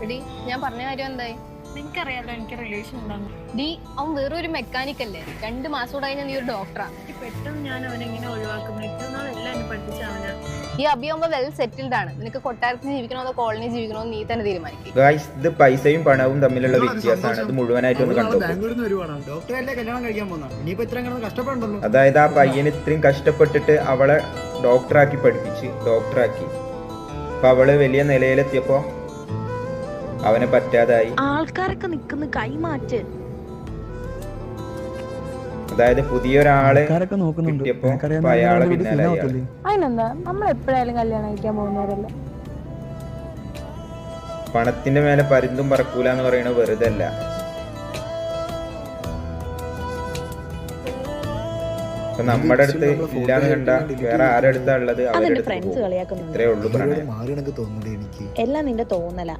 എടി ഞാൻ പറഞ്ഞ കാര്യം എന്തായി? നിനക്കറിയാലോ എനിക്ക് റിലേഷൻ ഉണ്ടാകും. ഡി അവൻ വേറൊരു മെക്കാനിക് അല്ലേ, 2 മാസം കൂടെ കഴിഞ്ഞാൽ നീ ഒരു ഡോക്ടറാ. പെട്ടെന്ന് ഞാൻ അവനെങ്ങനെ ഒഴിവാക്കുന്നു? ഇത്രയും നാളെല്ലാം എന്നെ പഠിപ്പിച്ച അവനാ. ഈ അഭിയാകുമ്പോ വെൽ സെറ്റിൽഡ് ആണ്. നിനക്ക് കൊട്ടാരത്തിൽ ജീവിക്കണോ അതോ കോളനി ജീവിക്കണോ നീ തന്നെ തീരുമാനിക്കും. ഗായ്സ്, ഇത് പൈസയും പണവും തമ്മിലുള്ള വ്യത്യാസമാണ്. ഇത് മുഴുവനായിട്ട് ഒന്ന് കണ്ടു. അതായത് ആ പയ്യന് ഇത്രയും കഷ്ടപ്പെട്ടിട്ട് അവളെ ഡോക്ടറാക്കി പഠിപ്പിച്ച് ഡോക്ടറാക്കി. അപ്പൊ അവള് വലിയ നിലയിലെത്തിയപ്പോ അവനെ പറ്റാതായി. ആൾക്കാരൊക്കെ നിക്കുന്ന കൈമാറ്റ്. അതായത് പുതിയൊരാളെ കിട്ടിയപ്പോ അയാളെ പിന്നാലെ അതിനെന്താ, നമ്മൾ എപ്പോഴായാലും കല്യാണം കഴിക്കാൻ പോകുന്നവരല്ലേ. പണത്തിന്റെ മേലെ പരുന്തും പറക്കൂല എന്ന് പറയുന്നത് വെറുതെ അല്ല. ഇപ്പൊ നമ്മുടെ അടുത്ത് ഇല്ലാന്ന് കണ്ട വേറെ ആരുടെ അടുത്താ ഉള്ളത്? അവരുടെ അടുത്ത്. ഇത്രേ ഉള്ളൂ പ്രണയം. എല്ലാം നിന്റെ തോന്നല.